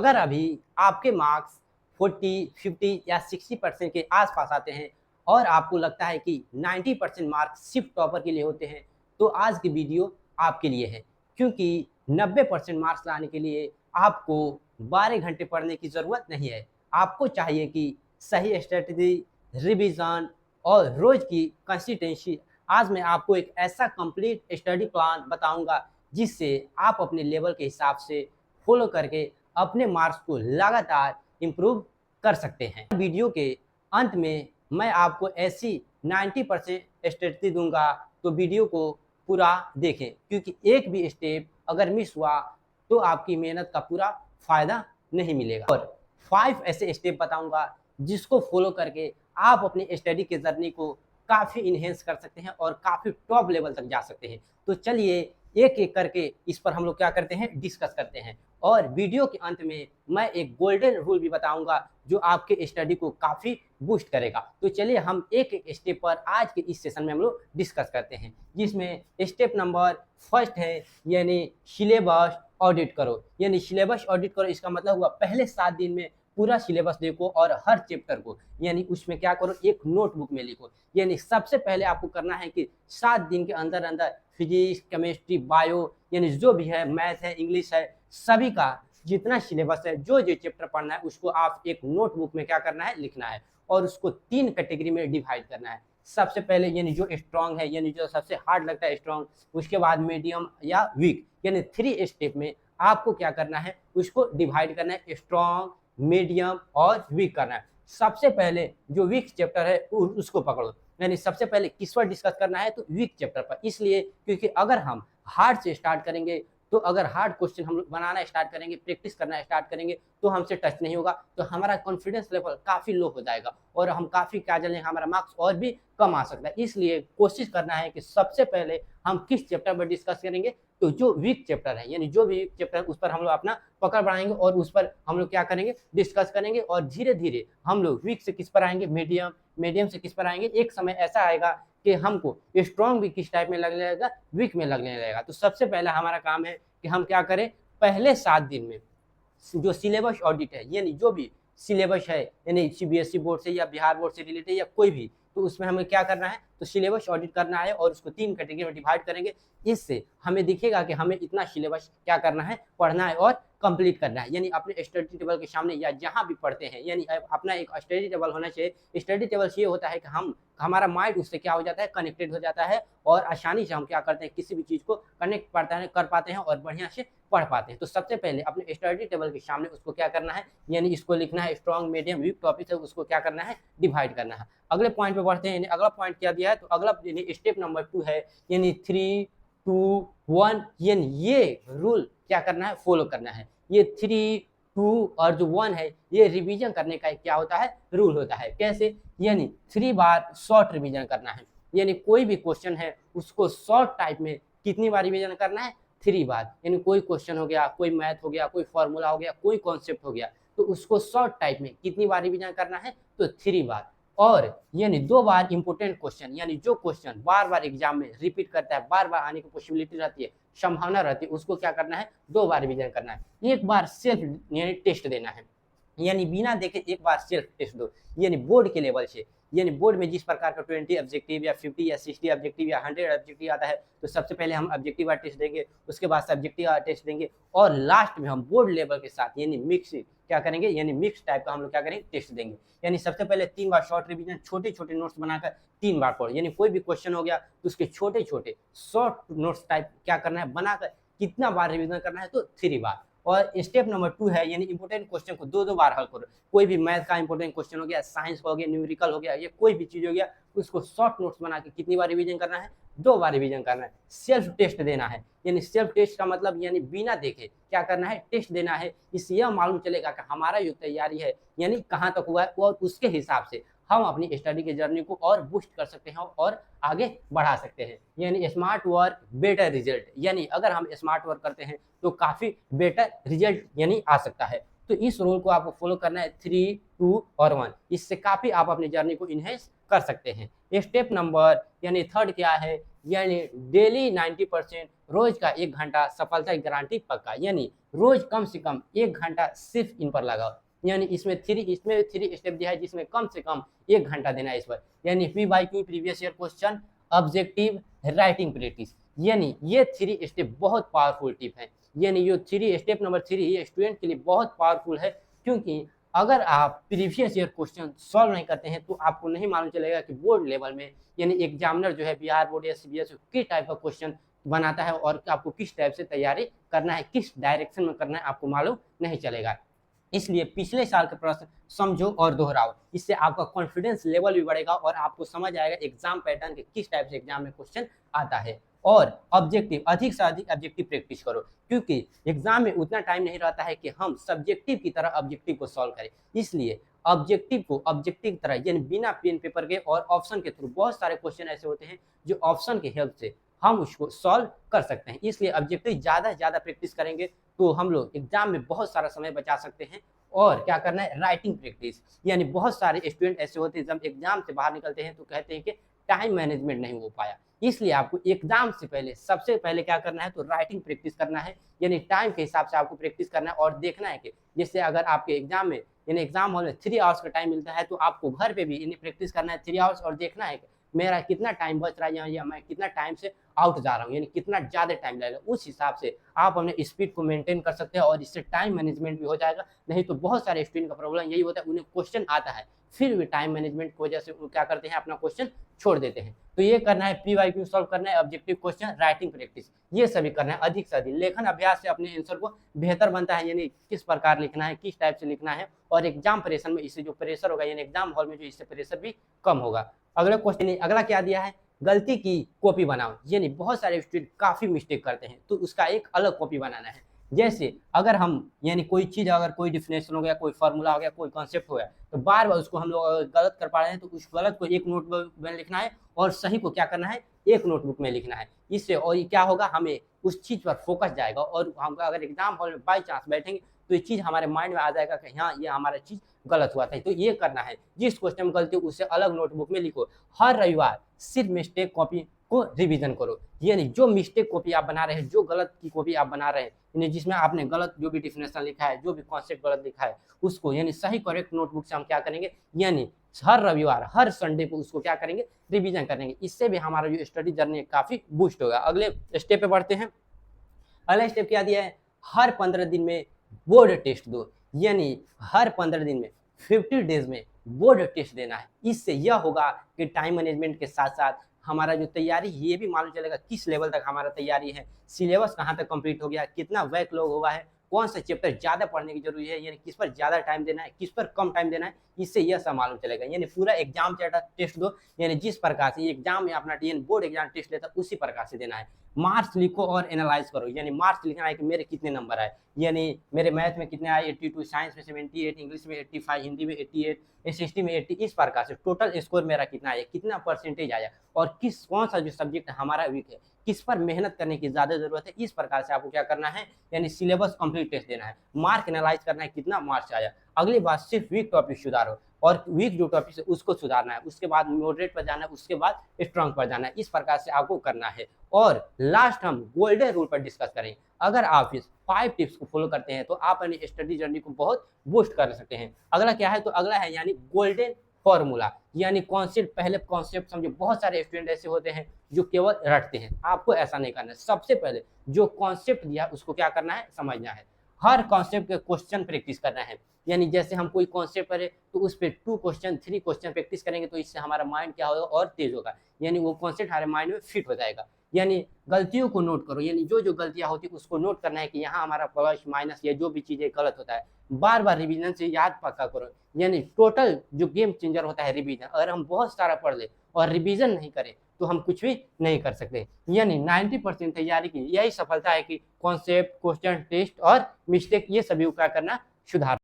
अगर अभी आपके मार्क्स 40, 50 या 60% के आसपास आते हैं और आपको लगता है कि 90% मार्क्स सिर्फ टॉपर के लिए होते हैं, तो आज की वीडियो आपके लिए है। क्योंकि 90% मार्क्स लाने के लिए आपको 12 घंटे पढ़ने की ज़रूरत नहीं है। आपको चाहिए कि सही स्ट्रेटजी, रिवीजन और रोज़ की कंसिस्टेंसी। आज मैं आपको एक ऐसा कंप्लीट स्टडी प्लान बताऊंगा जिससे आप अपने लेवल के हिसाब से फॉलो करके अपने मार्क्स को लगातार इम्प्रूव कर सकते हैं। वीडियो के अंत में मैं आपको ऐसी 90% स्ट्रेटजी दूंगा, तो वीडियो को पूरा देखें, क्योंकि एक भी स्टेप अगर मिस हुआ तो आपकी मेहनत का पूरा फायदा नहीं मिलेगा। और 5 ऐसे स्टेप बताऊंगा जिसको फॉलो करके आप अपनी स्टडी के जर्नी को काफ़ी इन्हेंस कर सकते हैं और काफ़ी टॉप लेवल तक जा सकते हैं। तो चलिए एक एक करके इस पर हम लोग क्या करते हैं, डिस्कस करते हैं। और वीडियो के अंत में मैं एक गोल्डन रूल भी बताऊंगा जो आपके स्टडी को काफ़ी बूस्ट करेगा। तो चलिए हम एक एक स्टेप पर आज के इस सेशन में हम लोग डिस्कस करते हैं, जिसमें स्टेप नंबर फर्स्ट है यानी सिलेबस ऑडिट करो। यानी सिलेबस ऑडिट करो इसका मतलब हुआ पहले 7 दिन में पूरा सिलेबस देखो और हर चैप्टर को यानी उसमें क्या करो, एक नोटबुक में लिखो। यानी सबसे पहले आपको करना है कि 7 दिन के अंदर अंदर फिजिक्स, केमिस्ट्री, बायो यानी जो भी है, मैथ है, इंग्लिश है, सभी का जितना सिलेबस है, जो जो चैप्टर पढ़ना है उसको आप एक नोटबुक में क्या करना है, लिखना है। और उसको 3 कैटेगरी में डिवाइड करना है। सबसे पहले यानी जो स्ट्रांग है, यानी जो सबसे हार्ड लगता है स्ट्रांग, उसके बाद मीडियम या वीक, यानी 3 स्टेप में आपको क्या करना है, उसको डिवाइड करना है। स्ट्रांग, मीडियम और वीक करना है। सबसे पहले जो वीक चैप्टर है उसको पकड़ो। यानी सबसे पहले किस पर डिस्कस करना है, तो वीक चैप्टर पर। इसलिए क्योंकि अगर हम हार्ड से स्टार्ट करेंगे, तो अगर हार्ड क्वेश्चन हम लोग बनाना स्टार्ट करेंगे, प्रैक्टिस करना स्टार्ट करेंगे, तो हमसे टच नहीं होगा, तो हमारा कॉन्फिडेंस लेवल काफ़ी लो हो जाएगा और हम काफ़ी क्या जलेंगे, हमारा मार्क्स और भी कम आ सकता है। इसलिए कोशिश करना है कि सबसे पहले हम किस चैप्टर पर डिस्कस करेंगे, तो जो वीक चैप्टर है, यानी जो वीक चैप्टर उस पर हम लोग अपना पकड़ बढ़ाएंगे और उस पर हम लोग क्या करेंगे, डिस्कस करेंगे। और धीरे धीरे हम लोग वीक से किस पर आएंगे, मीडियम, मीडियम से किस पर आएंगे। एक समय ऐसा आएगा कि हमको स्ट्रॉन्ग भी किस टाइप में लगने लगेगा, वीक में लगने लगेगा। तो सबसे पहला हमारा काम है कि हम क्या करें, पहले 7 दिन में जो सिलेबस ऑडिट है, यानी जो भी सिलेबस है, यानी सीबीएसई बोर्ड से या बिहार बोर्ड से रिलेटेड या कोई भी, तो उसमें हमें क्या करना है, तो सिलेबस ऑडिट करना है और उसको 3 कैटेगरी में डिवाइड करेंगे। इससे हमें दिखेगा कि हमें इतना सिलेबस क्या करना है, पढ़ना है और कंप्लीट करना है। यानी अपने स्टडी टेबल के सामने या जहाँ भी पढ़ते हैं, यानी अपना एक स्टडी टेबल होना चाहिए। स्टडी टेबल से ये होता है कि हमारा माइंड उससे क्या हो जाता है, कनेक्टेड हो जाता है और आसानी से हम क्या करते हैं, किसी भी चीज़ को कनेक्ट कर पाते हैं और बढ़िया से पढ़ पाते हैं। तो सबसे पहले अपने स्टडी टेबल के सामने उसको क्या करना है, यानी इसको लिखना है, स्ट्रॉन्ग, मीडियम, वीक टॉपिक है, उसको क्या करना है, डिवाइड करना है। अगले पॉइंट पे बढ़ते हैं। यानी अगला पॉइंट क्या दिया है, तो अगला यानी स्टेप नंबर 2 है, यानी 3, 2, 1, यानी ये रूल क्या करना है, फॉलो करना है। ये 3, 2 और जो 1 है, ये रिवीजन करने का क्या होता है, रूल होता है। कैसे, यानी 3 बार शॉर्ट रिवीजन करना है। यानी कोई भी क्वेश्चन है उसको शॉर्ट टाइप में कितनी बार रिवीजन करना है, 3 बार। यानी कोई क्वेश्चन हो गया, कोई मैथ हो गया, कोई फॉर्मूला हो गया, कोई कॉन्सेप्ट हो गया, तो उसको शॉर्ट टाइप में कितनी बार रिवीजन करना है, तो 3 बार। और यानी 2 बार इंपॉर्टेंट क्वेश्चन, यानी जो क्वेश्चन बार बार एग्जाम में रिपीट करता है, बार बार आने की पॉसिबिलिटी रहती है, संभावना रहती है, उसको क्या करना है, 2 बार रिवीजन करना है। एक बार सेल्फ यानी टेस्ट देना है, यानी बिना देखे एक बार सेल्फ टेस्ट दो। यानी बोर्ड के लेवल से, यानी बोर्ड में जिस प्रकार का 20 ऑब्जेक्टिव या 50 या 60 ऑब्जेक्टिव या 100 ऑब्जेक्टिव आता है, तो सबसे पहले हम ऑब्जेक्टिव वाला टेस्ट देंगे, उसके बाद सब्जेक्टिव वाला टेस्ट देंगे और लास्ट में हम बोर्ड लेवल के साथ यानी मिक्स क्या करेंगे, यानी मिक्स टाइप का हम लोग क्या करेंगे, टेस्ट देंगे। यानी सबसे पहले 3 बार शॉर्ट रिवीजन, छोटे छोटे नोट्स बनाकर 3 बार पढ़ो। यानी कोई भी क्वेश्चन हो गया तो उसके छोटे छोटे शॉर्ट नोट्स टाइप क्या करना है, बनाकर कितना बार रिवीजन करना है, तो 3 बार। और स्टेप नंबर 2 है, यानी इंपॉर्टेंट क्वेश्चन को 2-2 बार हल करो। कोई भी मैथ का इंपॉर्टेंट क्वेश्चन हो गया, साइंस का हो गया, न्यूमेरिकल हो गया, ये कोई भी चीज़ हो गया, उसको शॉर्ट नोट्स बना के कितनी बार रिवीजन करना है, 2 बार रिवीजन करना है। सेल्फ टेस्ट देना है, यानी सेल्फ टेस्ट का मतलब यानी बिना देखे क्या करना है, टेस्ट देना है। इससे यह मालूम चलेगा कि हमारा जो तैयारी है यानी कहाँ तक हुआ है, और उसके हिसाब से हम अपनी स्टडी की जर्नी को और बूस्ट कर सकते हैं और आगे बढ़ा सकते हैं। यानी स्मार्ट वर्क बेटर रिजल्ट, यानी अगर हम स्मार्ट वर्क करते हैं तो काफ़ी बेटर रिजल्ट यानी आ सकता है। तो इस रूल को आपको फॉलो करना है, 3, 2 और 1। इससे काफ़ी आप अपनी जर्नी को इन्हेंस कर सकते हैं। स्टेप नंबर यानी थर्ड क्या है, यानी डेली 90%, रोज का 1 घंटा, सफलता की गारंटी पक्का। यानी रोज कम से कम 1 घंटा सिर्फ इन पर लगाओ। यानी इसमें 3 स्टेप दिया है जिसमें कम से कम 1 घंटा देना है इस पर। यानी PYQ previous year question, objective, writing practice, यानी ये 3 स्टेप बहुत पावरफुल टिप है। यानी ये 3 स्टेप नंबर 3 ये स्टूडेंट के लिए बहुत पावरफुल है, क्योंकि अगर आप प्रीवियस ईयर क्वेश्चन सॉल्व नहीं करते हैं तो आपको नहीं मालूम चलेगा कि बोर्ड लेवल में यानी एग्जामिनर जो है बिहार बोर्ड या CBSE किस टाइप का क्वेश्चन बनाता है और आपको किस टाइप से तैयारी करना है, किस डायरेक्शन में करना है, आपको मालूम नहीं चलेगा। इसलिए पिछले साल के प्रश्न समझो और दोहराओ, इससे आपका कॉन्फिडेंस लेवल भी बढ़ेगा और आपको समझ आएगा एग्जाम पैटर्न के किस टाइप से एग्जाम में क्वेश्चन आता है। और ऑब्जेक्टिव, अधिक से अधिक ऑब्जेक्टिव प्रैक्टिस करो, क्योंकि एग्जाम में उतना टाइम नहीं रहता है कि हम सब्जेक्टिव की तरह ऑब्जेक्टिव को सॉल्व करें। इसलिए ऑब्जेक्टिव को ऑब्जेक्टिव की तरह यानी बिना पेन पेपर के और ऑप्शन के थ्रू, बहुत सारे क्वेश्चन ऐसे होते हैं जो ऑप्शन के हेल्प से हम उसको सॉल्व कर सकते हैं। इसलिए ऑब्जेक्टिव ज़्यादा से ज़्यादा प्रैक्टिस करेंगे तो हम लोग एग्जाम में बहुत सारा समय बचा सकते हैं। और क्या करना है, राइटिंग प्रैक्टिस, यानी बहुत सारे स्टूडेंट ऐसे होते हैं जब एग्जाम से बाहर निकलते हैं तो कहते हैं कि टाइम मैनेजमेंट नहीं हो पाया। इसलिए आपको एग्जाम से पहले सबसे पहले क्या करना है, तो राइटिंग प्रैक्टिस करना है। यानी टाइम के हिसाब से आपको प्रैक्टिस करना है और देखना है कि जैसे अगर आपके एग्जाम में यानी एग्जाम हॉल में 3 आवर्स का टाइम मिलता है तो आपको घर पे भी इन्हें प्रैक्टिस करना है 3 आवर्स और देखना है कि मेरा कितना टाइम बच रहा है या मैं कितना टाइम से आउट जा रहा हूँ, यानी कितना ज़्यादा टाइम लगेगा। उस हिसाब से आप अपने स्पीड को मेंटेन कर सकते हैं और इससे टाइम मैनेजमेंट भी हो जाएगा। नहीं तो बहुत सारे स्टूडेंट का प्रॉब्लम यही होता है, उन्हें क्वेश्चन आता है फिर भी टाइम मैनेजमेंट की वजह से वो क्या करते हैं, अपना क्वेश्चन छोड़ देते हैं। तो ये करना है, PYQ सॉल्व करना है, ऑब्जेक्टिव क्वेश्चन, राइटिंग प्रैक्टिस, ये सभी करना है अधिक से अधिक। लेखन अभ्यास से अपने आंसर को बेहतर बनता है, यानी किस प्रकार लिखना है, किस टाइप से लिखना है, और एग्जाम प्रेशर में इससे जो प्रेशर होगा यानी एग्जाम हॉल में जो इससे प्रेशर भी कम होगा। अगला क्वेश्चन, अगला क्या दिया है, गलती की कॉपी बनाओ। यानी बहुत सारे स्टूडेंट काफ़ी मिस्टेक करते हैं तो उसका एक अलग कॉपी बनाना है। जैसे अगर हम यानी कोई चीज़, अगर कोई डिफिनेशन हो गया, कोई फार्मूला हो गया, कोई कॉन्सेप्ट हो गया, तो बार बार उसको हम लोग अगर गलत कर पा रहे हैं तो उस गलत को एक नोटबुक में लिखना है और सही को क्या करना है, एक नोटबुक में लिखना है। इससे और ये क्या होगा, हमें उस चीज़ पर फोकस जाएगा और हम अगर एग्जाम हॉल में बाई चांस बैठेंगे तो ये चीज़ हमारे माइंड में आ जाएगा कि हाँ ये हमारा चीज़ गलत हुआ था। तो ये करना है, जिस क्वेश्चन में गलती हो उससे अलग नोटबुक में लिखो। हर रविवार सिर्फ मिस्टेक कॉपी को रिवीजन करो, यानी जो मिस्टेक कॉपी आप बना रहे हैं, जो गलत की कॉपी आप बना रहे हैं, यानी जिसमें आपने गलत जो भी डिफिनेशन लिखा है, जो भी कॉन्सेप्ट गलत लिखा है, उसको यानी सही करेक्ट नोटबुक से हम क्या करेंगे, यानी हर रविवार हर संडे को उसको क्या करेंगे, रिवीजन करेंगे। इससे भी हमारा जो स्टडी जर्नी है काफ़ी बूस्ट होगा। अगले स्टेप पे बढ़ते हैं। अगला स्टेप क्या दिया है, हर 15 दिन में बोर्ड टेस्ट दो, यानी हर 15 दिन में 50 डेज में बोर्ड टेस्ट देना है। इससे यह होगा कि टाइम मैनेजमेंट के साथ साथ हमारा जो तैयारी ये भी मालूम चलेगा किस लेवल तक हमारा तैयारी है, सिलेबस कहाँ तक कंप्लीट हो गया, कितना बैकलॉग हुआ है, कौन सा चैप्टर ज़्यादा पढ़ने की जरूरी है, यानी किस पर ज़्यादा टाइम देना है, किस पर कम टाइम देना है। इससे यह सब मालूम चलेगा। यानी पूरा एग्जाम टेस्ट दो, यानी जिस प्रकार से एग्जाम में अपना बोर्ड एग्जाम टेस्ट लेता है उसी प्रकार से देना है। मार्क्स लिखो और एनालाइज करो, यानी मार्क्स लिखना है कि मेरे कितने नंबर आए, यानी मेरे मैथ में कितने आए 82, साइंस में 78, इंग्लिश में 85, हिंदी में 88, SST में 80, इस प्रकार से टोटल स्कोर मेरा कितना आया, कितना परसेंटेज आया और कौन सा जो सब्जेक्ट हमारा वीक है, किस पर मेहनत करने की ज़्यादा जरूरत है। इस प्रकार से आपको क्या करना है, यानी सिलेबस कंप्लीट टेस्ट देना है, मार्क एनालाइज करना है कितना मार्क्स आया। अगली बात, सिर्फ वीक टॉपिक सुधारो और वीक जो टॉपिक है उसको सुधारना है, उसके बाद मॉडरेट पर जाना है, उसके बाद स्ट्रॉन्ग पर जाना है। इस प्रकार से आपको करना है। और लास्ट हम गोल्डन रूल पर डिस्कस करें। अगर आप इस 5 टिप्स को फॉलो करते हैं तो आप अपनी स्टडी जर्नी को बहुत बूस्ट कर सकते हैं। अगला क्या है, तो अगला है यानी गोल्डन फॉर्मूला, यानी कॉन्सेप्ट, पहले कॉन्सेप्ट समझो। बहुत सारे स्टूडेंट ऐसे होते हैं जो केवल रटते हैं, आपको ऐसा नहीं करना है। सबसे पहले जो कॉन्सेप्ट दिया उसको क्या करना है, समझना है। हर कॉन्सेप्ट के क्वेश्चन प्रैक्टिस करना है, यानी जैसे हम कोई कॉन्सेप्ट पढ़े तो उस पर 2 क्वेश्चन 3 क्वेश्चन प्रैक्टिस करेंगे तो इससे हमारा माइंड क्या होगा, और तेज होगा, यानी वो कॉन्सेप्ट हमारे माइंड में फिट हो जाएगा। यानी गलतियों को नोट करो, यानी जो जो गलतियां होती है उसको नोट करना है कि यहाँ हमारा प्लस माइनस या जो भी चीज़ें गलत होता है बार बार रिवीजन से याद पक्का करो। यानी टोटल जो गेम चेंजर होता है रिवीजन, अगर हम बहुत सारा पढ़ ले और रिवीजन नहीं करें तो हम कुछ भी नहीं कर सकते। यानी 90% तैयारी की यही सफलता है कि कॉन्सेप्ट, क्वेश्चन, टेस्ट और मिस्टेक ये सभी का करना सुधार।